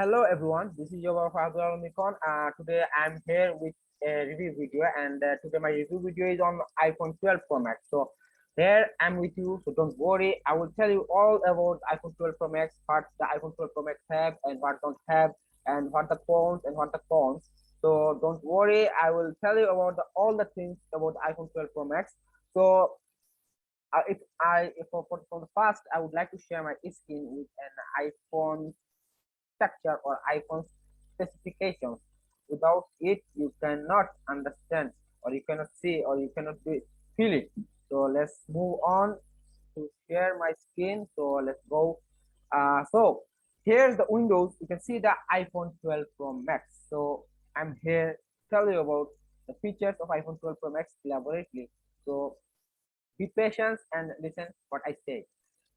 Hello everyone, this is your Fazal Mikon. Today I'm here with a review video, and today my review video is on iPhone 12 Pro Max. So here I'm with you, so don't worry. I will tell you all about iPhone 12 Pro Max, what the iPhone 12 Pro Max have and what don't have, and what the pros and what the cons. So don't worry, I will tell you about all the things about iPhone 12 Pro Max. So if for the first, I would like to share my screen with an iPhone structure or iPhone specifications. Without it, you cannot understand, or you cannot see, or you cannot feel it. So let's move on to share my screen. So let's go. So here's the windows. You can see the iPhone 12 Pro Max. So I'm here to tell you about the features of iPhone 12 Pro Max elaborately. So be patient and listen what I say.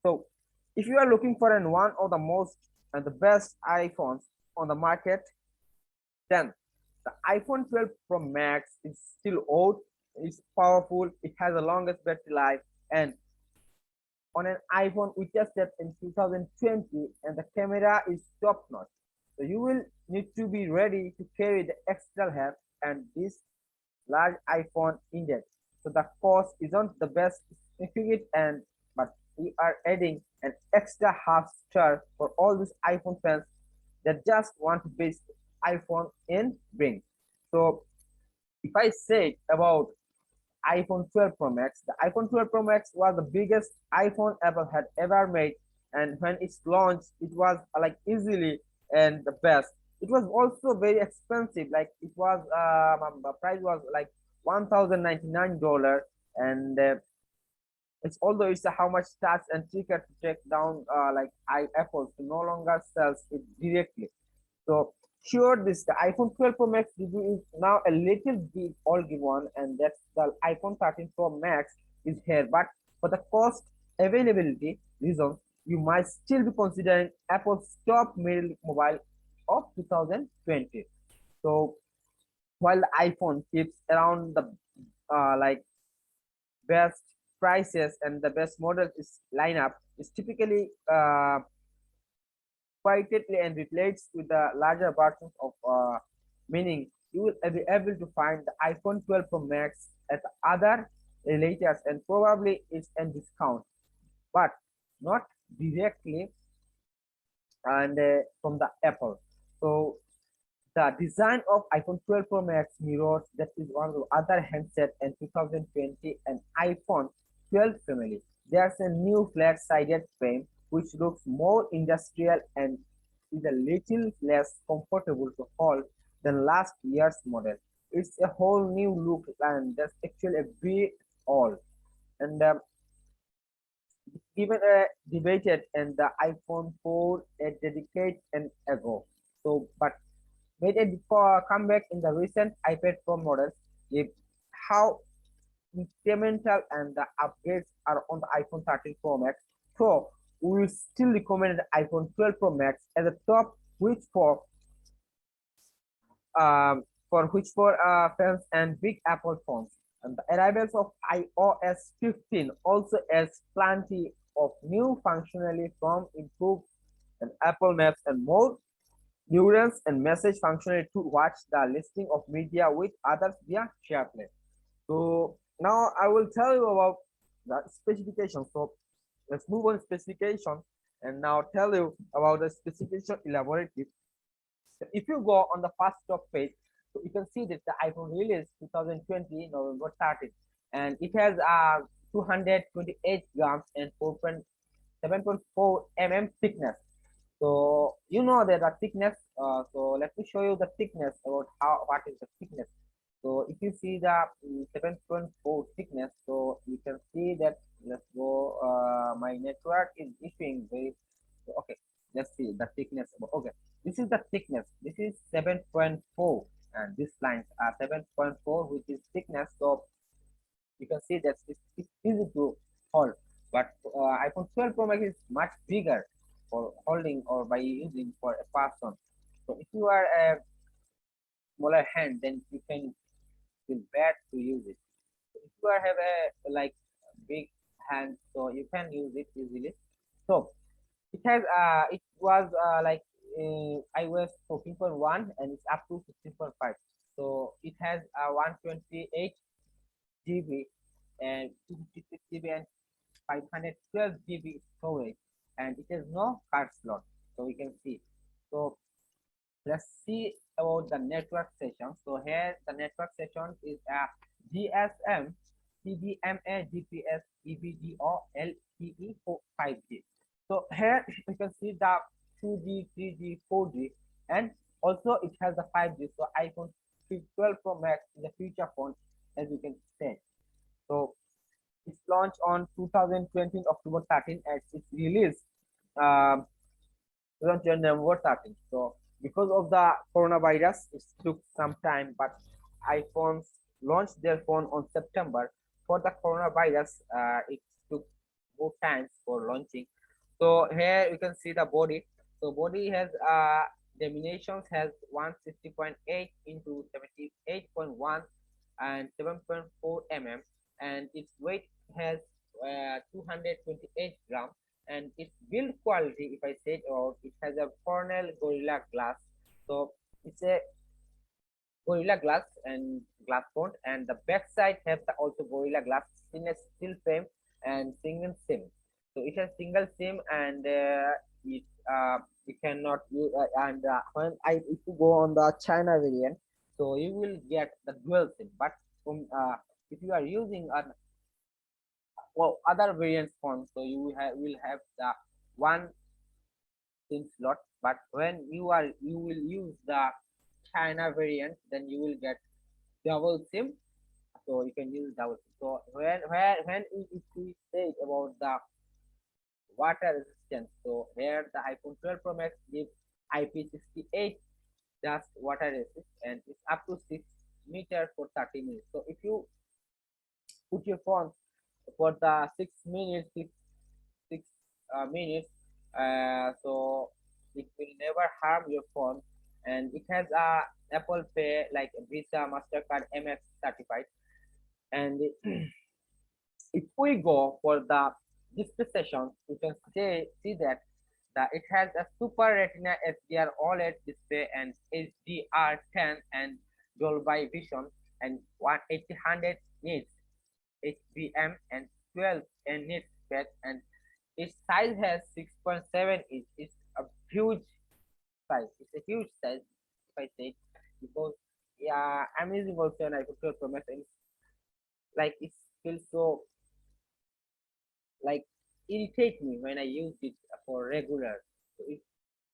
So if you are looking for one of the most and the best iPhones on the market, then the iPhone 12 Pro Max is still old, it's powerful, it has the longest battery life, and on an iPhone we tested in 2020, and the camera is top notch. So you will need to be ready to carry the extra help and this large iPhone index. So the cost isn't the best significant, and but we are adding an extra half star for all these iPhone fans that just want to base iPhone in bring. So if I say about iPhone 12 Pro Max, the iPhone 12 Pro Max was the biggest iPhone Apple had ever made, and when it's launched, it was like easily and the best. It was also very expensive. Like it was, the price was like $1,099, and it's although it's how much tax and ticket to take down like Apple to no longer sells it directly. So sure, this the iPhone 12 Pro Max review is now a little bit all given, and that's the iPhone 13 Pro Max is here. But for the cost availability reasons, you might still be considering Apple's top middle mobile of 2020. So while the iPhone keeps around the like best prices and the best model is lineup is typically quietly and replaced with the larger versions of meaning you will be able to find the iPhone 12 Pro Max at other retailers and probably is a discount, but not directly and from the Apple. So the design of iPhone 12 Pro Max mirrors that is one of the other handset in 2020 and iPhone 12 family. There's a new flat-sided frame which looks more industrial and is a little less comfortable to hold than last year's model. It's a whole new look, and that's actually a bit old. And even debated in the iPhone 4 a decade and ago. So, but made a comeback in the recent iPad Pro models. If how incremental and the upgrades are on the iPhone 13 Pro Max. So we will still recommend the iPhone 12 Pro Max as a top which for fans and big Apple phones. And the arrivals of iOS 15 also adds plenty of new functionality from improved and Apple Maps and more neurons and message functionality to watch the listing of media with others via SharePlay. So now I will tell you about the specification. So let's move on specification and now tell you about the specification elaborative. So if you go on the first top page, so you can see that the iPhone released 2020 November 13th, and it has 228 grams and 4.7.4 mm thickness. So you know that the thickness. So let me show you the thickness about how what is the thickness. So if you see the 7.4 thickness, so you can see that. Let's go. My network is issuing very. Okay, let's see the thickness. Okay, this is the thickness. This is 7.4, and this lines are 7.4, which is thickness. So you can see that it's easy to hold, but iPhone 12 Pro Max is much bigger for holding or by using for a person. So if you are a smaller hand, then you can feel bad to use it. So if you are have a like big hand, so you can use it easily. So it has it was like iOS 14.1 and it's up to 15.5. So it has a 128 GB and 256 GB and 512 GB storage, and it has no card slot. So we can see. So let's see about the network session. So here the network session is a GSM, CDMA, GPS, EVGO, LTE for 5G. So here you can see the 2G, 3G, 4G, and also it has the 5G. So iPhone 12 Pro Max is a future phone, as you can say. So it's launched on 2020 October 13 and it's released um, launched on November 13. So because of the coronavirus, it took some time, but iPhones launched their phone on September. For the coronavirus, it took more times for launching. So here you can see the body. So body has dimensions has 160.8 into 78.1 and 7.4 mm, and its weight has 228 grams, and its build quality, if I say it out, it has a Cornell Gorilla Glass. So it's a Gorilla Glass and glass font, and the back side has the also Gorilla Glass stainless steel frame and single SIM. So it has single SIM, and it you cannot use and when I if you go on the China variant, so you will get the dual SIM. But if you are using an well other variants phone, so will have the one SIM slot. But when you will use the China variant, then you will get double SIM. So you can use double SIM. So when if we say about the water resistance, so here the iPhone 12 Pro Max gives IP68 dust water resist, and it's up to 6 meters for 30 minutes. So if you put your phone for the 6 minutes, six minutes, so it will never harm your phone, and it has a Apple Pay like Visa, Mastercard, MX certified. And if we go for the display session, you can see that it has a Super Retina HDR OLED display and HDR10 and Dolby Vision and 180 nits HBM and 12 nits space, and its size has 6.7 inch. It's a huge size. It's a huge size, if I say, because yeah, I'm using also an iPhone 12 Pro Max, and it's like it feels so like irritate me when I use it for regular. So it's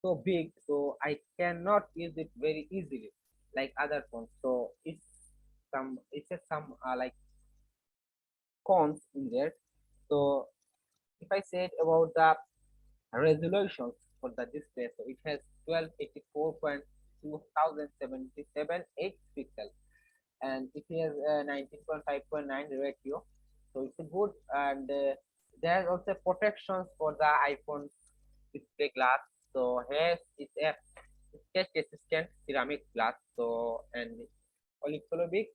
so big, so I cannot use it very easily like other phones. So it's just some like cons in there. So if I said about the resolutions for the display, so it has 1284.2077 8 pixels, and it has 19.5.9 ratio. So it's a good, and there's also protections for the iPhone display glass. So here it's a sketch resistant ceramic glass, so and polycolobic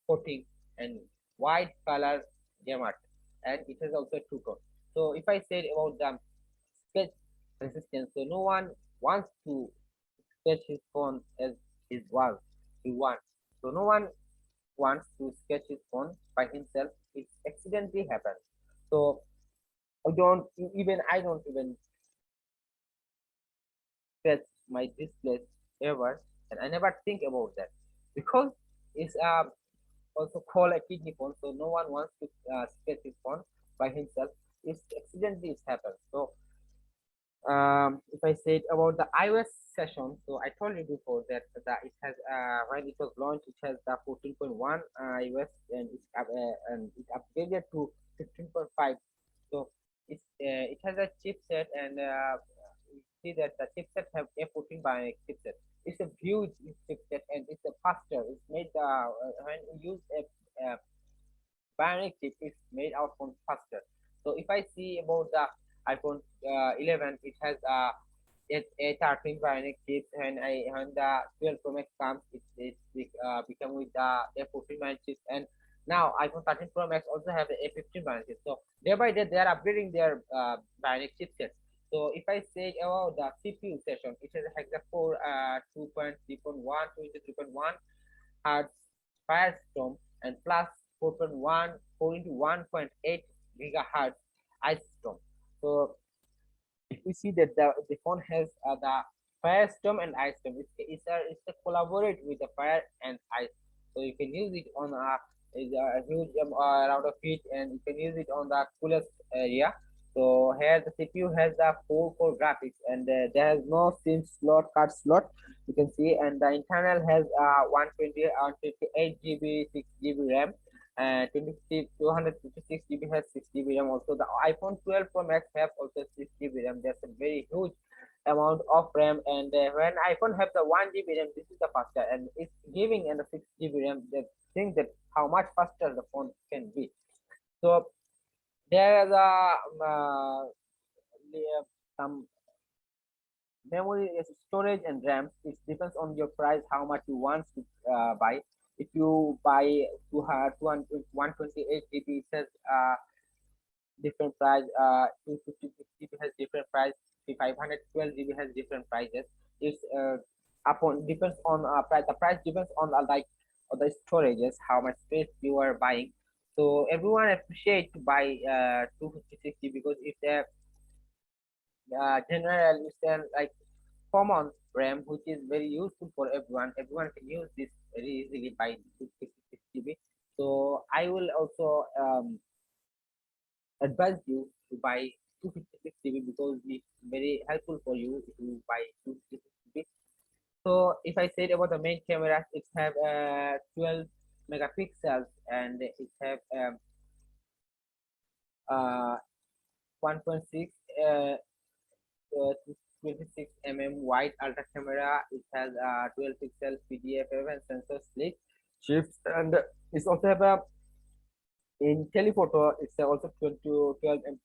coating and white color gamut, and it has also two tone. So if I said about the sketch resistance, so no one wants to sketch his phone as his was he wants. So no one wants to sketch his phone by himself. It accidentally happens. So I don't even sketch my displays ever, and I never think about that because it's also called a kidney phone. So no one wants to sketch his phone by himself. It's accidentally it happens. So if I said about the iOS session, so I told you before that it has when it was launched, it has the 14.1 iOS, and it upgraded to 15.5. So it has a chipset, and you see that the chipset have A14 Bionic chipset. It's a huge chipset, and it's a faster. It's made when you use a Bionic chip is made out from faster. So if I see about the iPhone 11, it has A13 Bionic chip, and when the 12 Pro Max comes, it become with the A14 Bionic chip, and now iPhone 13 Pro Max also have the A15 Bionic chip. So day by day they are upgrading their Bionic chipset. So if I say about the CPU session, it has a hexa-core 2.3.1 to 3.1 hertz firestorm and plus 4.1 4 into 1.8 gigahertz ice storm. So if we see that the phone has the firestorm and ice storm, it's a collaborate with the fire and ice. So you can use it on a huge amount of heat, and you can use it on the coolest area. So here the CPU has the 4 core graphics, and there has no SIM slot, card slot. You can see, and the internal has 120 58 GB, 6 GB RAM, 256 GB has 6 GB RAM. Also, the iPhone 12 Pro Max have also 6 GB RAM. That's a very huge amount of RAM. And when iPhone have the 1 GB RAM, this is the faster, and it's giving and the 6 GB RAM. That think that how much faster the phone can be. So there is some memory storage and RAM. It depends on your price, how much you want to buy. If you buy 128 GB, it says different price. 256 GB has different price. 512 GB has different prices. It's upon depends on price. The price depends on like the storages, how much space you are buying. So everyone appreciate to buy 256 GB because it's a general, it's a like common RAM, which is very useful for everyone. Everyone can use this very easily by 256 GB. So I will also advise you to buy 256 GB because it's very helpful for you if you buy 256 GB. So if I said about the main camera, it have 12 megapixels, and it have uh, 1.6 uh, 26 wide ultra camera. It has 12 pixel PDFF and sensor slick shifts, and it's also have a in telephoto. It's also 12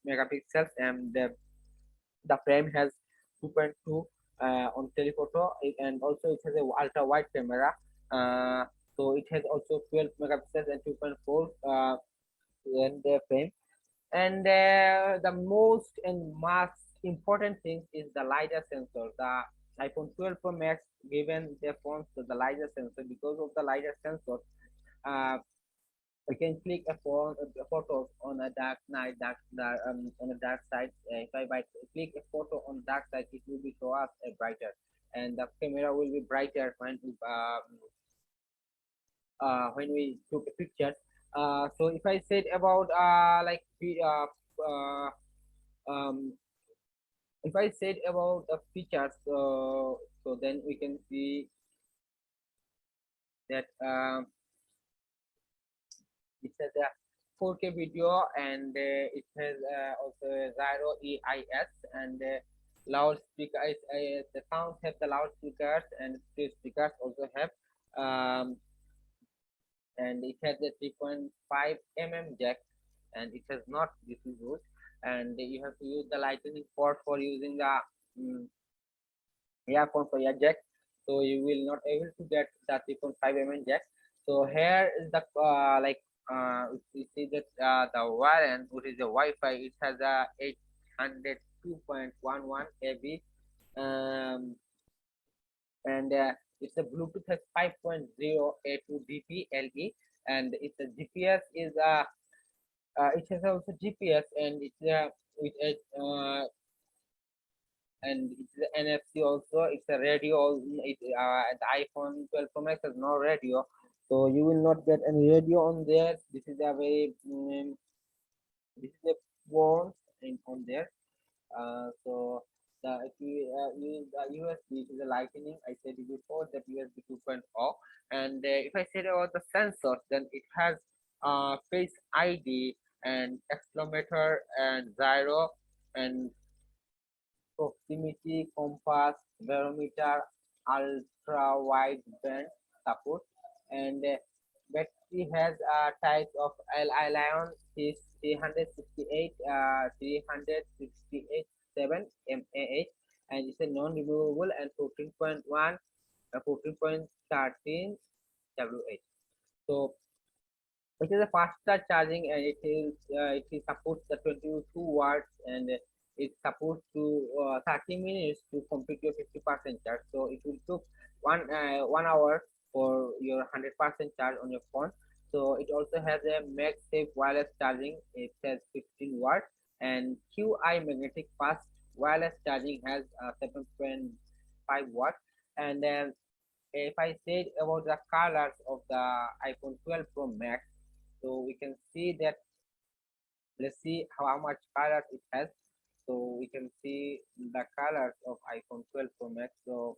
megapixels, and the frame has 2.2 on telephoto, and also it has a ultra wide camera. Uh, so it has also 12 megapixels and 2.4 in the frame. And the most and most important thing is the LiDAR sensor. The iPhone 12 Pro Max given their phones the LiDAR sensor. Because of the LiDAR sensor, uh, I can click a phone a photo on a dark night, on a dark side. If I click a photo on dark side, it will be show us a brighter, and the camera will be brighter when we took a picture. So if I said about uh, um, if I said about the features, so then we can see that it has a 4K video, and it has also a Zyro EIS, and loudspeaker. The sound have the loudspeakers, and speakers also have, and it has a 3.5 jack, and it has not this is good, and you have to use the lightning port for using the um, earphone for your jack, so you will not able to get the 3.5 jack. So here is the you see that the variant, which is the Wi-Fi, it has a 802.11 AB, um, and it's a Bluetooth has 5.0 A2 DPLE, and it's a GPS is it has also GPS, and it's with a and it's the NFC also. It's a radio. The iPhone 12 Pro Max has no radio, so you will not get any radio on there. This is a very this is a phone in on there. So if you use the USB, it is a Lightning. I said it before that USB 2.0. And if I said about the sensors, then it has Face ID and accelerometer and gyro and proximity compass, barometer, ultra wide band support, and battery has types of Lion is 368 368 7 mAh, and it's a non-removable, and 14.1 14.13 WH. So it is a faster charging, and it supports the 22 watts, and it's supposed to 30 minutes to complete your 50% charge. So it will took 1 hour for your 100% charge on your phone. So it also has a MagSafe wireless charging. It has 15 watt, and QI magnetic fast wireless charging has 7.5 watt. And then if I said about the colors of the iPhone 12 Pro Max, so we can see that, let's see how much colors it has. So we can see the colors of iPhone 12 Pro Max. So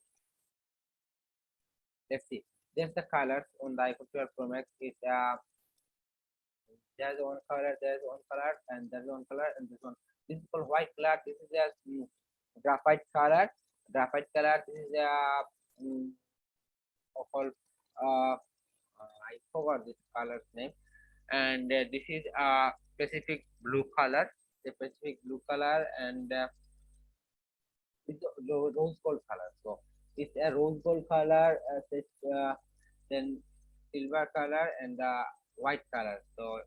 let's see. There's the colors on the iPhone 12 Pro Max. There's one color, there's one color, and there's one color, and this one. This is called white color. This is a graphite color. Graphite color. This is a called I forgot this color's name. And this is a specific blue color. The specific blue color, and it's the rose gold color. So it's a rose gold color, then silver color, and the white color. So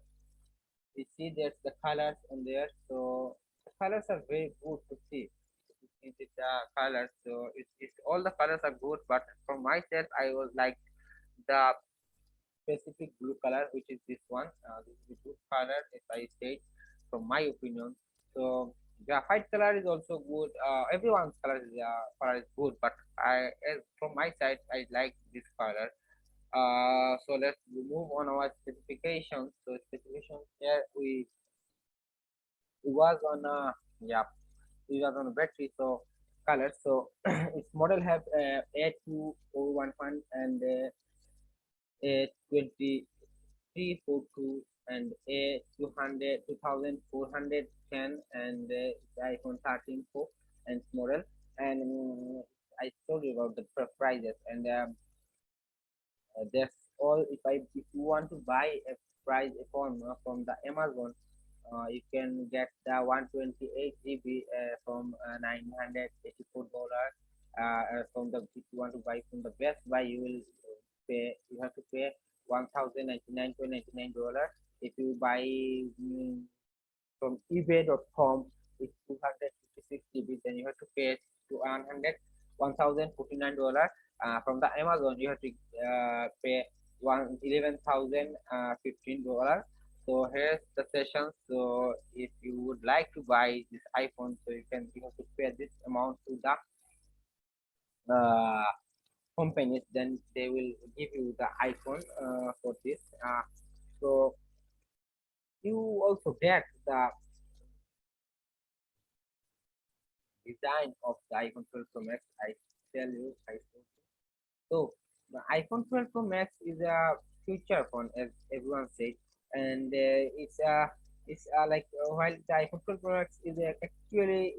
you see there's the colors on there. So the colors are very good to see. It is the colors. So it's all the colors are good, but for myself, I was like the specific blue color, which is this one. This is the good color, if I say, from my opinion. So graphite color is also good. Everyone's color is good, but from my side, I like this color. So let's move on our specifications. So specifications here we was on yeah, we was on a battery. So colors. So its model have A2011 and A2342 and A200 2410, and iPhone 13 Pro and model. And I told you about the prices, and that's all. If you want to buy a price phone from the Amazon, you can get the 128 GB from $984. From the If you want to buy from the Best Buy, you have to pay $1,099.99. If you buy from ebay.com, it's 256 GB, then you have to pay to $1,049. From the Amazon, you have to pay $11,015. So here's the session. So if you would like to buy this iPhone, so you have to pay this amount to the uh, companies, then they will give you the iPhone for this. So you also get the design of the iPhone 12 Pro Max. I told you. So the iPhone 12 Pro Max is a future phone, as everyone said, and while the iPhone 12 Pro Max is actually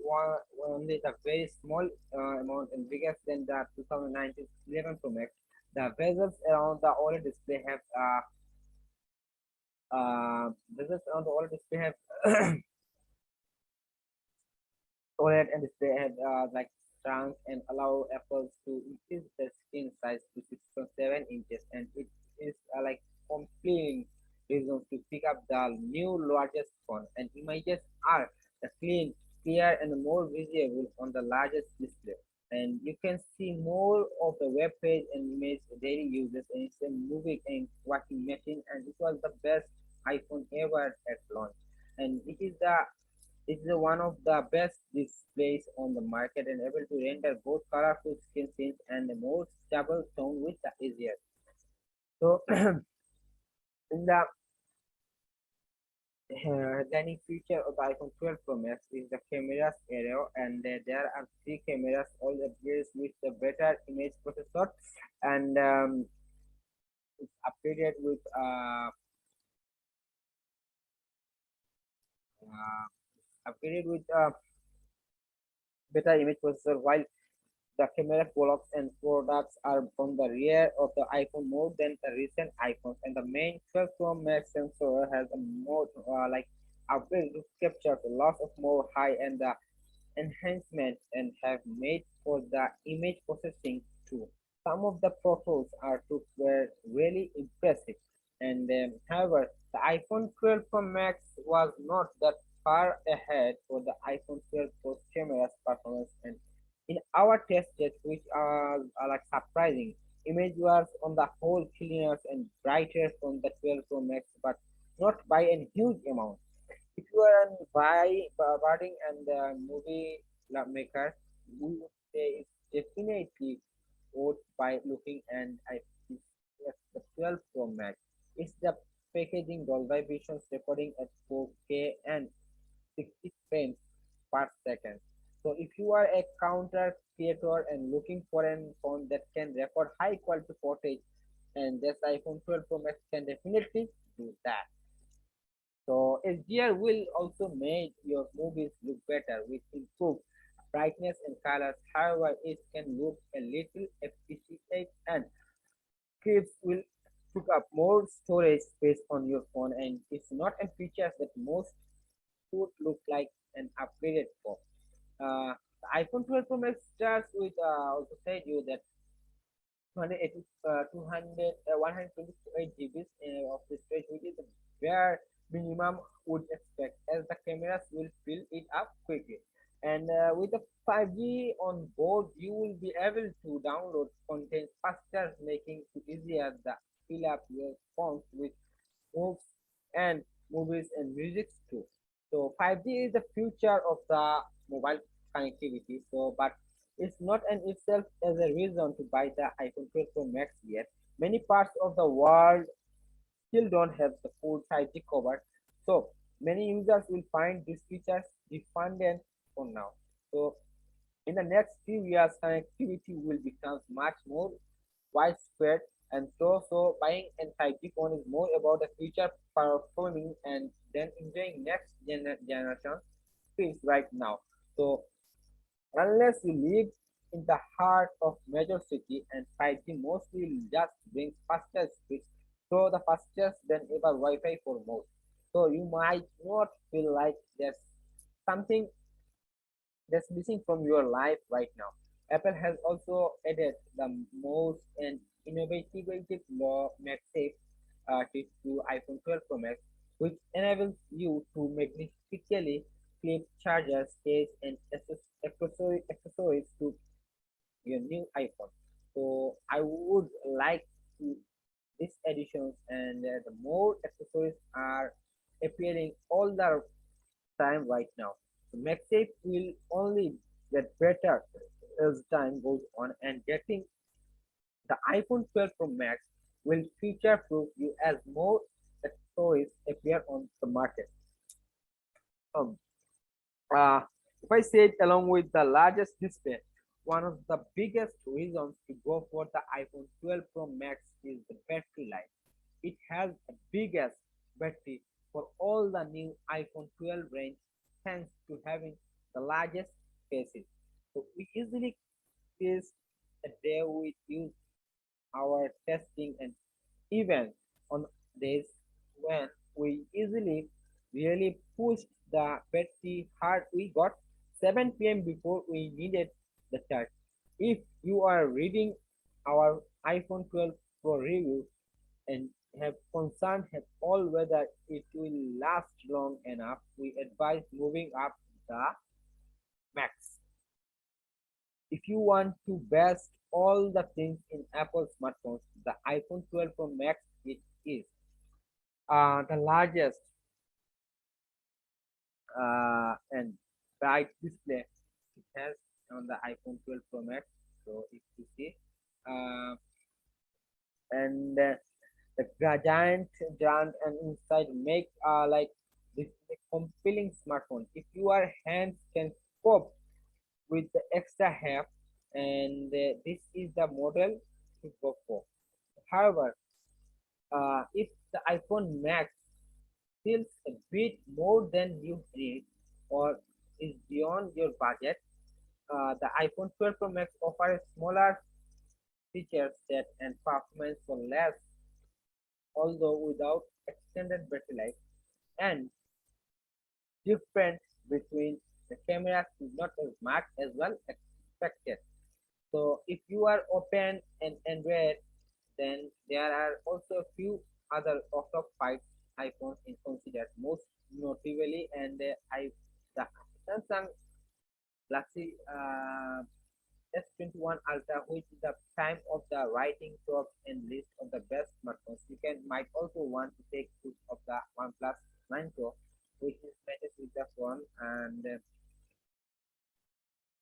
only the very small amount and biggest than the 2019 11 Pro Max. The bezels around the OLED display have OLED and display have like shrunk and allow Apple to increase the screen size to 6.7 inches, and it is like compelling reason to pick up the new largest phone. And images are clean, clear, and more visible on the largest display. And you can see more of the web page and image daily uses, and it's a moving and watching machine. And it was the best iPhone ever at launch, and it is one of the best displays on the market and able to render both colorful skin scenes and a more stable tone with the easier. So in the dining feature of the iPhone 12 Pro Max is the cameras area, and there are three cameras, all appears with the better image processor, and it's upgraded with better image processor, while the camera blocks and products are on the rear of the iPhone more than the recent iPhones, and the main 12 Pro Max sensor has a more upgrade to capture a lot of more high and enhancement and have made for the image processing too. Some of the photos are took were really impressive, and however, the iPhone 12 Pro Max was not that far ahead for the iPhone 12 Pro's camera's performance, and in our test sets, which are like surprising. Image was on the whole cleaner and brighter from the 12 Pro Max, but not by a huge amount. If you are a budding and movie maker, we would say it's definitely worth by looking and I it's the 12 Pro Max. It's the packaging Dolby Vision recording at 4K and 60 frames per second. So if you are a counter creator and looking for a phone that can record high quality footage, and this iPhone 12 Pro Max can definitely do that. So HDR will also make your movies look better with improved brightness and colors. However, it can look a little efficient and clips will took up more storage space on your phone, and it's not a feature that most would look like an upgraded phone. The iPhone 12 Pro Max starts with also said you that 280, 200, 128 GBs of the storage, which is the bare minimum would expect, as the cameras will fill it up quickly. And with the 5G on board, you will be able to download content faster, making it easier to fill up your phones with moves and movies and music too. So 5G is the future of the mobile connectivity. So, but it's not an itself as a reason to buy the iPhone 12 Pro Max yet. Many parts of the world still don't have the full 5G covered. So many users will find these features redundant for now. So in the next few years, connectivity will become much more widespread, and so buying an 5G phone is more about the future performing and then enjoying next generation speeds right now. So unless you live in the heart of major city, and 5G mostly just brings faster speeds, so the fastest than ever Wi-Fi for most. So you might not feel like there's something that's missing from your life right now. Apple has also added the most and innovative law MagSafe chip to iPhone 12 Pro Max, which enables you to magnetically clip chargers, case, and accessories to your new iPhone. So I would like to these additions, and the more accessories are appearing all the time right now. So MagSafe will only get better as time goes on, and getting the iPhone 12 Pro Max will future-proof you as more accessories appear on the market. Um, uh, if I say it along with the largest display, one of the biggest reasons to go for the iPhone 12 Pro Max is the battery life. It has the biggest battery for all the new iPhone 12 range, thanks to having the largest spaces. So we easily face a day we use our testing, and even on days when we easily really pushed the battery hard, we got 7 p.m. before we needed the charge. If you are reading our iPhone 12 Pro review and have concern at all whether it will last long enough, we advise moving up the Max. If you want to best all the things in Apple smartphones, the iPhone 12 Pro Max it is the largest and bright display it has on the iPhone 12 Pro Max. So if you see, uh, and the giant and inside make like this is a compelling smartphone. If your hands can cope with the extra half, and this is the model to go for. However, if the iPhone Max feels a bit more than you need or is beyond your budget, the iPhone 12 Pro Max offers a smaller feature set and performance for less, although without extended battery life, and difference between the cameras is not as much as well expected. So if you are open and Android, then there are also a few other top five iPhones in considered most notably, and I the Samsung Galaxy S21 Ultra, which is the time of the writing top and list of the best smartphones. You can might also want to take use of the OnePlus 9 Pro, which is latest with the phone, and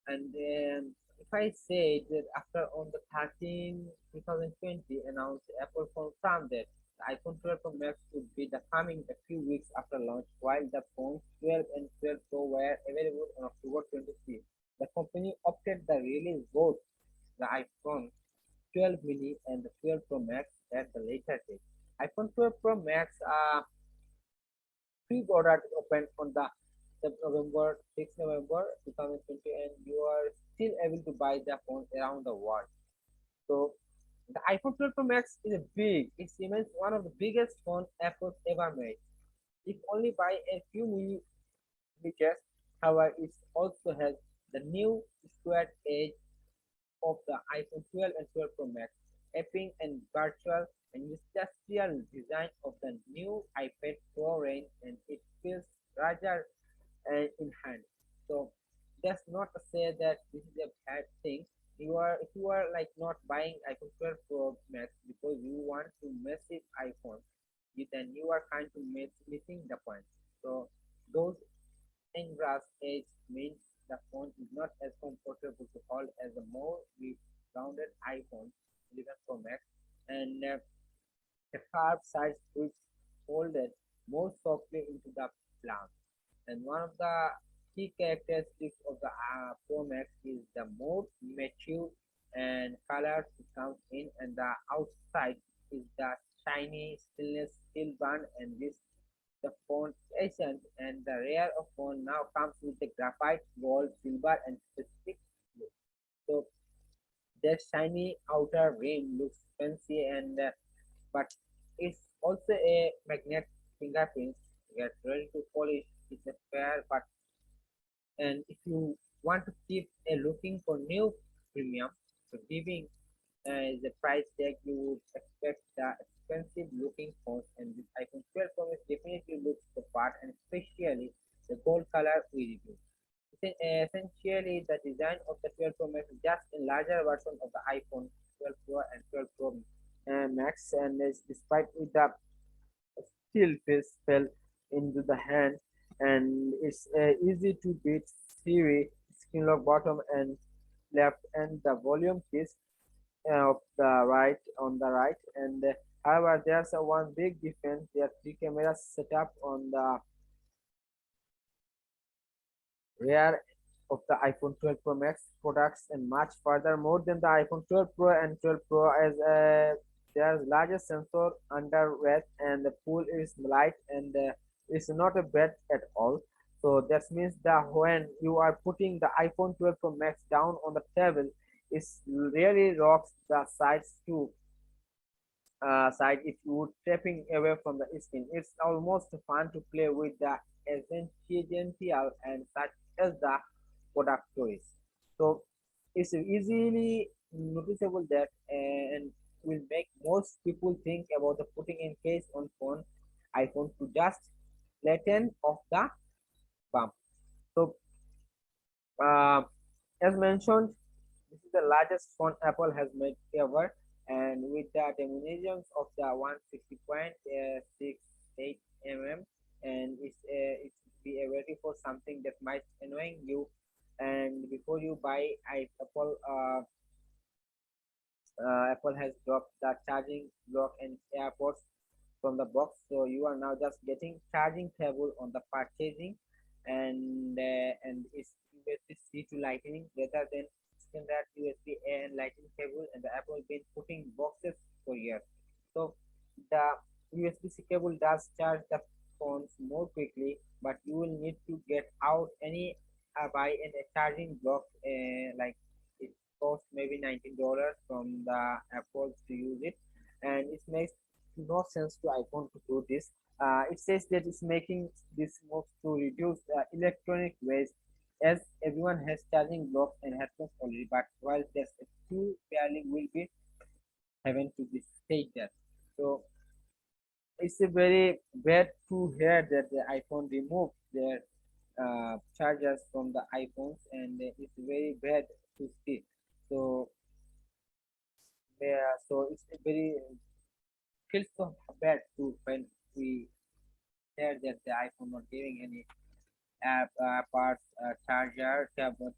if I say that after on the 13 2020 announced, Apple confirmed that the iPhone 12 Pro Max would be the coming a few weeks after launch, while the phones 12 and 12 Pro were available on October 23. The company opted the release both the iPhone 12 mini and the 12 Pro Max at the later date. iPhone 12 Pro Max pre-order is opened on the November 6 November 2020, and you are still able to buy the phone around the world. So the iPhone 12 Pro Max is a big, it remains one of the biggest phones Apple ever made. If only by a few millimeters, however, it also has the new squared edge of the iPhone 12 and 12 Pro Max, appearing and virtual and industrial design of the new iPad Pro range, and it feels larger in hand. So that's not to say that this is a bad thing. If you are like not buying iPhone 12 Pro Max because you want to massive iPhone, then you are kind to missing the point. So those Ingra's edge means the phone is not as comfortable to hold as the more rounded iPhone 11 Pro Max, and the carb size which folded more softly into the palm. And one of the key characteristics of the Pro Max is the more mature and colors it comes in, and the outside is the shiny stainless steel band, and this the phone essence, and the rear of phone now comes with the graphite, gold, silver, and specific blue. So their shiny outer rim looks fancy, and but it's also a magnet fingerprint. Get ready to polish. It's a fair, but and if you want to keep a looking for new premium, so giving the price tag, you would expect the expensive looking phones, and this iPhone 12 Pro Max definitely looks the part, and especially the gold color we review. Essentially, the design of the 12 Pro Max is just a larger version of the iPhone 12 Pro and 12 Pro Max, and despite with the steel face fell into the hand, and it's easy to beat Siri, screen lock bottom and left, and the volume keys of the right on the right, and however there's a one big difference. There are three cameras set up on the rear of the iPhone 12 Pro Max products, and much further more than the iPhone 12 Pro and 12 Pro, as there's largest sensor underneath, and the pool is light, and it's not a bad at all. So that means that when you are putting the iPhone 12 Pro Max down on the table, it really rocks the sides too. Side if you would stepping away from the screen, it's almost fun to play with the essential and such as the product choice. So it's easily noticeable that and will make most people think about the putting in case on phone iPhone to just flatten off the bump. So uh, as mentioned, this is the largest phone Apple has made ever, and with the dimensions of the 160.68 mm, and it's be ready for something that might annoying you. And before you buy, Apple has dropped the charging block and AirPods from the box, so you are now just getting charging cable on the purchasing, and it's USB-C to Lightning rather than standard USB-A and Lightning cable, and the Apple been putting boxes for years. So the USB-C cable does charge the phones more quickly, but you will need to get out any buy in a charging block, like it costs maybe $19 from the Apple to use it, and it makes no sense to iPhone to do this. It says that it's making this move to reduce electronic waste, as everyone has charging blocks and headphones already, but while there's a few barely will be having to be stayed there. So it's a very bad to hear that the iPhone removed their chargers from the iPhones, and it's very bad to see. So yeah, so it's a very feels so bad to when we hear that the iPhone not giving any app parts charger, tablet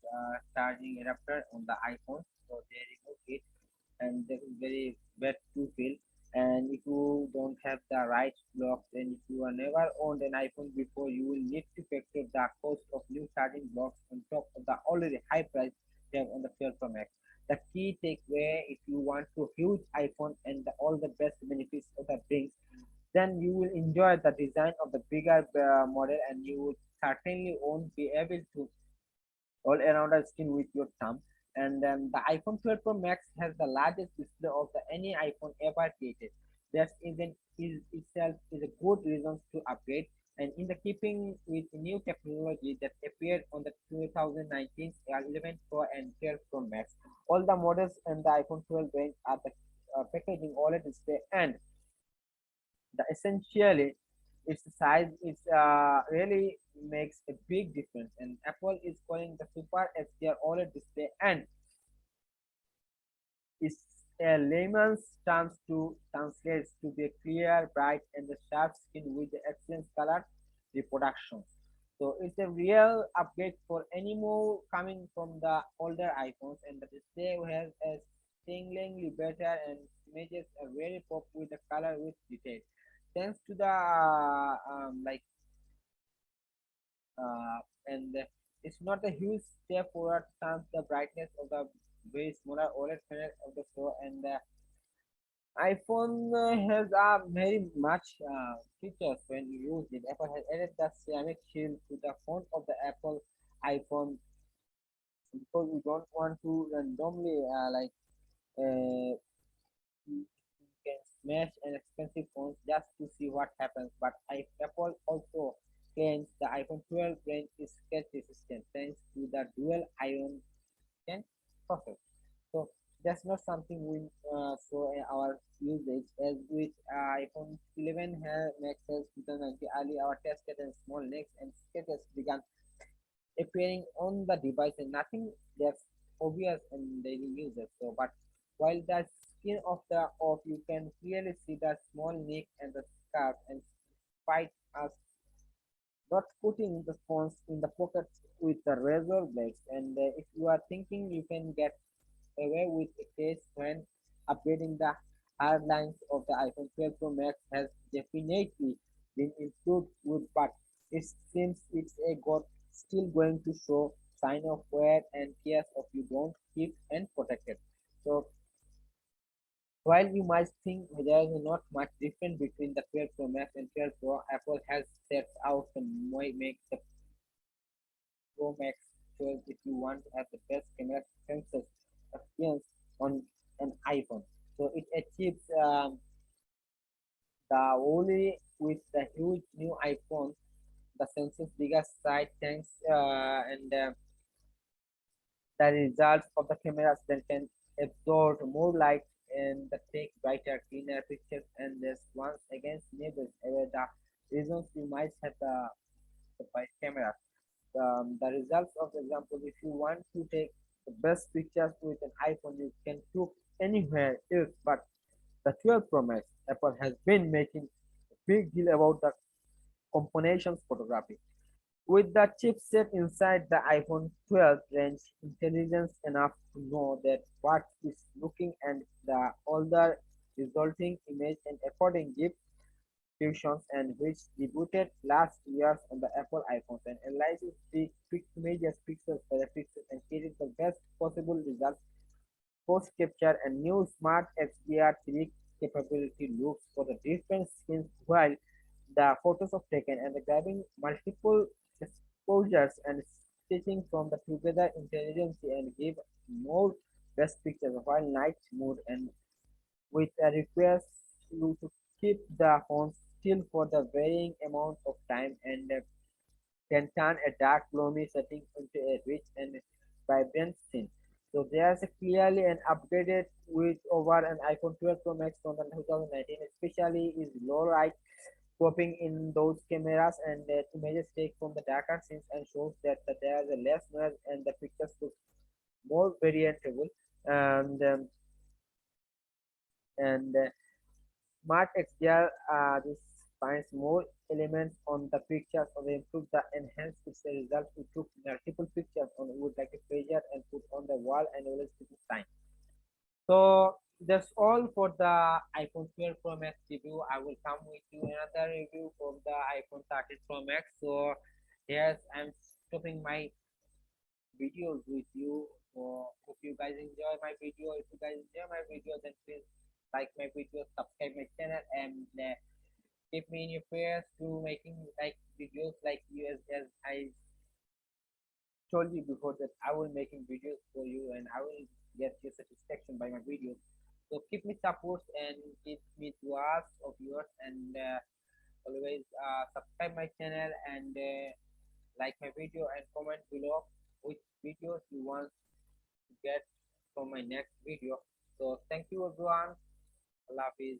charging adapter on the iPhone, so they removed it, and that is very bad to feel. And if you don't have the right blocks, and if you are never owned an iPhone before, you will need to factor the cost of new charging blocks on top of the already high price tag on the 12 Pro Max. The key takeaway, if you want to huge iPhone and all the best benefits of that brings, then you will enjoy the design of the bigger model, and you will certainly won't be able to all around the screen with your thumb. And the iPhone 12 Pro Max has the largest display of the any iPhone ever created. That isn't is itself is a good reason to upgrade. And in the keeping with new technology that appeared on the 2019 11 Pro and 12 Pro Max, all the models and the iPhone 12 range are the packaging OLED display, and the essentially its size is really makes a big difference. And Apple is calling the Super HDR OLED display, and is a layman's terms to translate to be clear, bright, and the sharp skin with the excellent color reproductions. So it's a real upgrade for any more coming from the older iPhones, and the display has a stingingly better and images are very pop with the color with detail. Thanks to the and it's not a huge step forward since the brightness of the very smaller OLED panel of the store, and the iPhone has very much features when you use it. Apple has added the ceramic shield to the front of the Apple iPhone because we don't want to randomly uh, you can smash an expensive phone just to see what happens. But Apple also claims the iPhone 12 range is scratch resistant thanks to the dual ion can process. So that's not something we saw in our usage. As with iPhone 11 Max has 2019 early, our tested and small necks and scratches began appearing on the device, and nothing that's obvious in daily users. So, but while the skin of the off, you can clearly see the small nick and the scarf, and despite us not putting the phones in the pockets with the razor blades. And if you are thinking you can get away with a case when upgrading, the hard lines of the iPhone 12 Pro Max has definitely been improved with, but it seems it's a got still going to show sign of wear and tears if you don't keep and protect it. So while you might think there is not much difference between the 12 Pro Max and 12 Pro, Apple has set out to make the Pro Max 12 if you want to have the best camera sensors experience on an iPhone. So it achieves the only with the huge new iPhone, the sensors bigger size tanks, and the results of the cameras that can absorb more light and the take brighter, cleaner pictures. And this once again enables the reasons you might have the by camera. The results of the example, if you want to take the best pictures with an iPhone, you can took anywhere else. But the 12 Pro Max, Apple has been making a big deal about the combinations photography. With the chipset inside the iPhone 12 range intelligence enough to know that what is looking and the older resulting image and according give fusions, and which debuted last year on the Apple iPhones, and analyzes the images pixels by the pixel and created the best possible results. Post capture and new smart XDR3 capability looks for the different skins while the photos of taken and the grabbing multiple exposures and stitching from the together intelligence and give more best pictures while night mode, and with a request you to keep the phone still for the varying amount of time, and can turn a dark gloomy setting into a rich and vibrant scene. So there's a clearly an upgraded with over an iPhone 12 Pro Max from the 2019, especially is low light cropping in those cameras, and images take from the darker scenes and shows that there is a less noise and the pictures look more variable. And um, and uh, Smart XDR this finds more elements on the pictures or improve the enhanced pixel result. We took multiple pictures on wood like a treasure and put on the wall and always keep it time. So that's all for the iPhone 12 Pro Max review. I will come with you another review from the iPhone 13 Pro Max. So yes, I'm stopping my videos with you. Hope you guys enjoy my video. If you guys enjoy my video, then please like my video, subscribe my channel, and keep me in your prayers to making like videos like you, as I told you before that I will making videos for you and I will get your satisfaction by my videos. So keep me support and keep me to us of yours, and always subscribe my channel and like my video and comment below which videos you want to get from my next video. So thank you everyone. Allah Hafiz.